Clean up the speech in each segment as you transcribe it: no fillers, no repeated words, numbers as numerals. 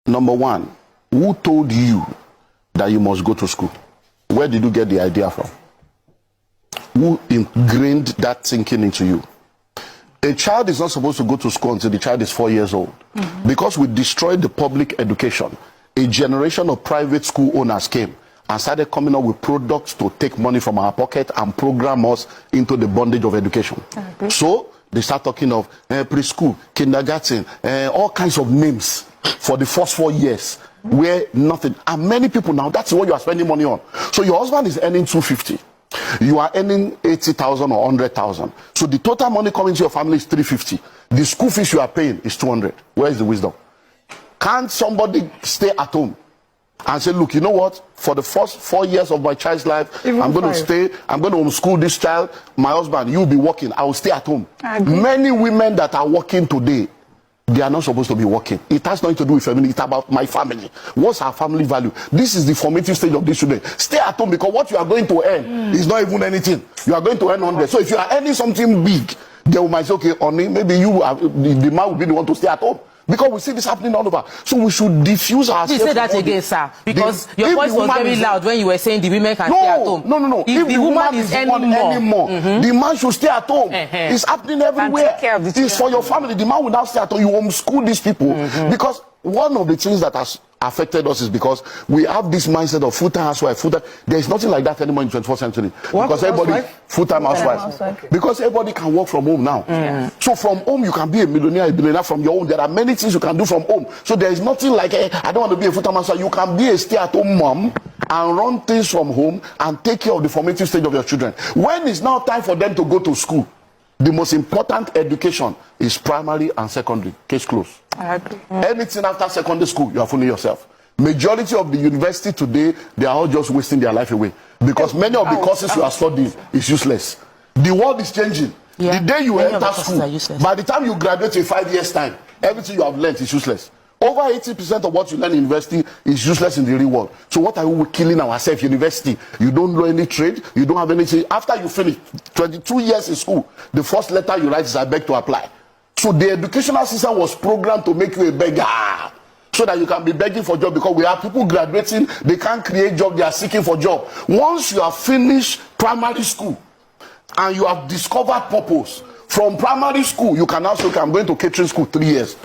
Number one, who told you that you must go to school? Where did you get the idea from? Who ingrained that thinking into you? A child is not supposed to go to school until the child is 4 years old. Because we destroyed the public education, a generation of private school owners came and started coming up with products to take money from our pocket and program us into the bondage of education. So they start talking of preschool, kindergarten, all kinds of names for the first 4 years where nothing. And many people now, that's what you are spending money on. So your husband is earning 250. You are earning 80,000 or 100,000. So the total money coming to your family is 350. The school fees you are paying is 200. Where is the wisdom? Can't somebody stay at home and say, look, you know what? For the first 4 years of my child's life, I'm going to stay, I'm going to homeschool this child. My husband, you'll be working. I will stay at home. Many women that are working today, they are not supposed to be working. It has nothing to do with family. It's about my family. What's our family value? This is the formative stage of this children. Stay at home, because what you are going to earn is not even anything. You are going to earn 100. So if you are earning something big, they might say, okay, honey, maybe you are, the man will be the one to stay at home. Because we see this happening all over. So we should diffuse ourselves. You say that again, sir. Because your voice was very loud when you were saying the women can stay at home. No. If the woman is earning more, the man should stay at home. It's happening everywhere. It's for your family. The man will now stay at home. You homeschool these people. Because one of the things that has affected us is because we have this mindset of full-time housewife. There is nothing like that anymore in the 21st century. Because everybody, full-time housewife. Because everybody can work from home now. So from home, you can be a millionaire, a billionaire from your own. There are many things you can do from home. So there is nothing like, I don't want to be a full-time housewife. You can be a stay-at-home mom and run things from home and take care of the formative stage of your children. When it's now time for them to go to school, the most important education is primary and secondary. Case closed. I agree. Anything after secondary school, you are fooling yourself. Majority of the university today, they are all just wasting their life away. Because many of the courses you are studying is useless. The world is changing. The day you enter school, by the time you graduate in 5 years' time, everything you have learned is useless. Over 80% of what you learn in university is useless in the real world. So what are we killing ourselves? University, you don't know any trade, you don't have anything. After you finish 22 years in school, the first letter you write is I beg to apply. So the educational system was programmed to make you a beggar, so that you can be begging for job, because we have people graduating, they can't create job, they are seeking for job. Once you have finished primary school and you have discovered purpose, from primary school you can now say, okay, I'm going to catering school 3 years.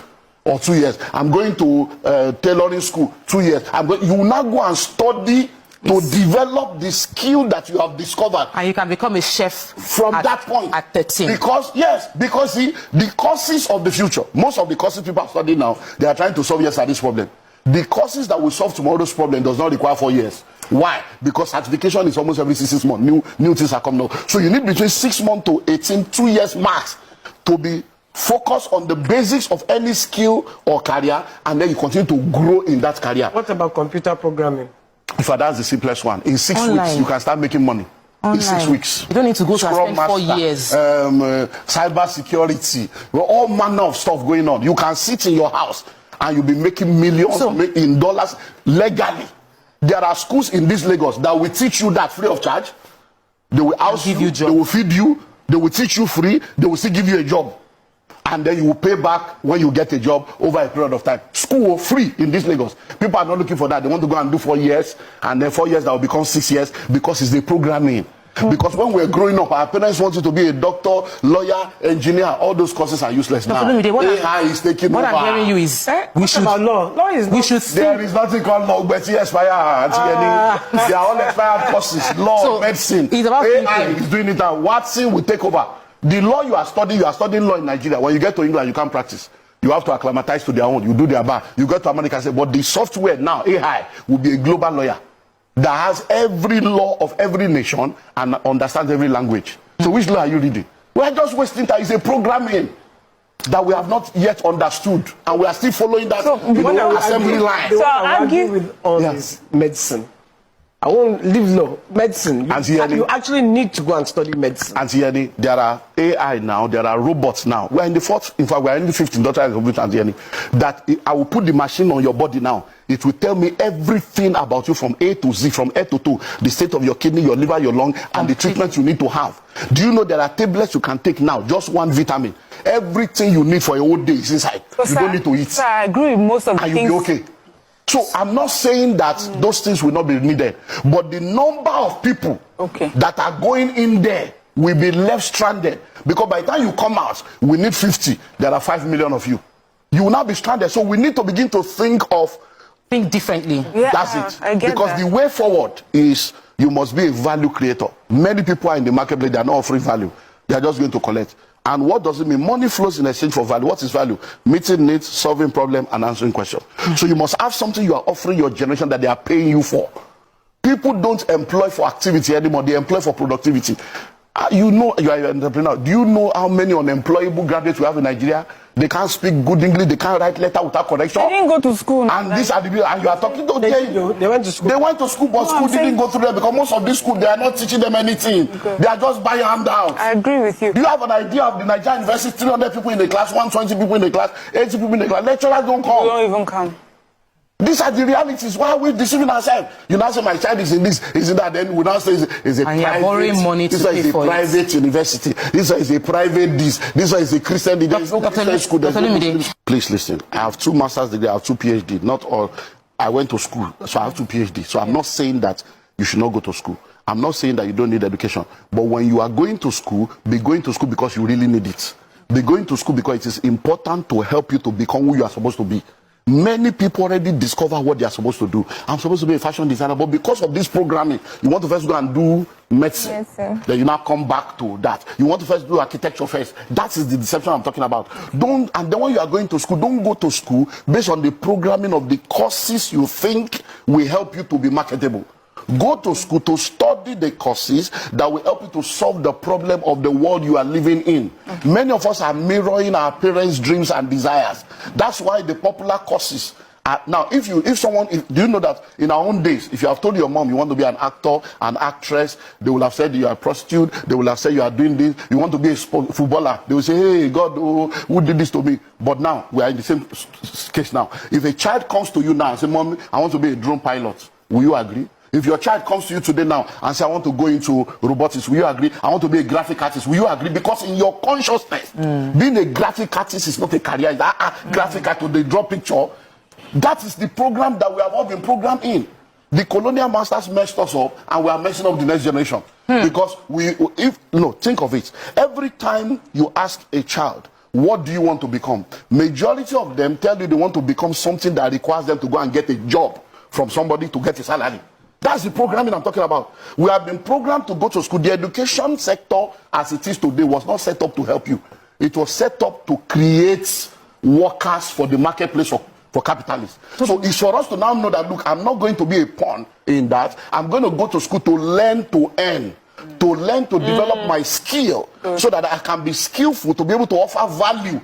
Or 2 years. I'm going to tailoring school 2 years. You will now go and study to develop the skill that you have discovered. And you can become a chef from that point. At 13. Because the courses of the future, most of the courses people are studying now, they are trying to solve yesterday's problem. The courses that will solve tomorrow's problem does not require 4 years. Why? Because certification is almost every 6 months. New things are coming out. So you need between 6 months to 18, 2 years max to be focus on the basics of any skill or career, and then you continue to grow in that career. What about computer programming? If that's the simplest one, in 6 weeks you can start making money. In 6 weeks. You don't need to go to spend 4 years. Cyber security, all manner of stuff going on. You can sit in your house and you'll be making millions in dollars legally. There are schools in this Lagos that will teach you that free of charge. They will house you, they will feed you, they will teach you free, they will still give you a job. And then you will pay back when you get a job over a period of time. School free in this Lagos. People are not looking for that. They want to go and do 4 years, and then 4 years that will become 6 years, because it's the programming. Because when we're growing up, our parents want you to be a doctor, lawyer, engineer. All those courses are useless now. AI is taking over. What I'm hearing you is we should about law. Law is we should. There is nothing called law, but it's expired. They are all expired courses. Law, medicine. It's about AI is doing it, and Watson will take over. The law you are studying law in Nigeria. When you get to England, you can't practice. You have to acclimatize to their own. You do their bar. You go to America and say, but the software now, AI, will be a global lawyer that has every law of every nation and understands every language. So which law are you reading? We are just wasting time. It's a programming that we have not yet understood, and we are still following that assembly line. So I argue with all this medicine. I won't leave law, medicine. You actually need to go and study medicine. Auntie Yenny, there are AI now, there are robots now. We're in the fourth, in fact, we're in the 15th doctorate of Auntie Yenny, that I will put the machine on your body now. It will tell me everything about you from A to Z, from A to T, the state of your kidney, your liver, your lung, and the treatment you need to have. Do you know there are tablets you can take now, just one vitamin? Everything you need for a whole day is inside. You don't need to eat. Sir, I agree with most of the things. And you'll be okay. So I'm not saying that those things will not be needed, but the number of people that are going in there will be left stranded, because by the time you come out, we need 50. There are 5 million of you. You will not be stranded. So we need to begin to think differently. Yeah, that's it. I get Because that. the way forward is you must be a value creator. Many people are in the marketplace, they are not offering value. They are just going to collect. And what does it mean? Money flows in exchange for value. What is value? Meeting needs, solving problems, and answering questions. So you must have something you are offering your generation that they are paying you for. People don't employ for activity anymore. They employ for productivity. You know you are an entrepreneur. Do you know how many unemployable graduates we have in Nigeria? They can't speak good English. They can't write letter without correction. They didn't go to school. And these are the people, and you are talking to them. They went to school. They went to school, but school didn't go through them, because most of these schools, they are not teaching them anything. They are just buying handouts. I agree with you. Do you have an idea of the Nigerian university? 300 people in the class, 120 people in the class, 80 people in the class. Lecturers don't come. We don't even come. These are the realities. Why are we deceiving ourselves? You now say my child is in this, is in that. Then we now say it's a And private. borrowing money to pay for private university. This one is a private this. This one is a Christian. There is no Christian school. There's no Muslim school. Please listen. I have 2 master's degrees. I have 2 PhD. Not all. I went to school, so I have 2 PhD. So I'm not saying that you should not go to school. I'm not saying that you don't need education. But when you are going to school, be going to school because you really need it. Be going to school because it is important to help you to become who you are supposed to be. Many people already discover what they are supposed to do. I'm supposed to be a fashion designer, but because of this programming, you want to first go and do medicine. Yes, sir. Then you now come back to that. You want to first do architecture first. That is the deception I'm talking about. And then when you are going to school, don't go to school based on the programming of the courses you think will help you to be marketable. Go to school to study the courses that will help you to solve the problem of the world you are living in. Many of us are mirroring our parents' dreams and desires. That's why the popular courses are, now, do you know that in our own days, if you have told your mom you want to be an actor, an actress, they will have said you are a prostitute, they will have said you are doing this, you want to be a footballer, they will say, hey, God, who did this to me? But now, we are in the same case now. If a child comes to you now and says, Mom, I want to be a drone pilot, will you agree? If your child comes to you today now and says, I want to go into robotics, will you agree? I want to be a graphic artist, will you agree? Because in your consciousness, being a graphic artist is not a career. It's graphic artist, they draw picture. That is the program that we have all been programmed in. The colonial masters messed us up, and we are messing up the next generation. Because think of it. Every time you ask a child, what do you want to become? Majority of them tell you they want to become something that requires them to go and get a job from somebody to get a salary. That's the programming I'm talking about. We have been programmed to go to school. The education sector, as it is today, was not set up to help you. It was set up to create workers for the marketplace for capitalists. So it's for us to now know that, look, I'm not going to be a pawn in that. I'm going to go to school to learn to earn, to learn to develop my skill so that I can be skillful to be able to offer value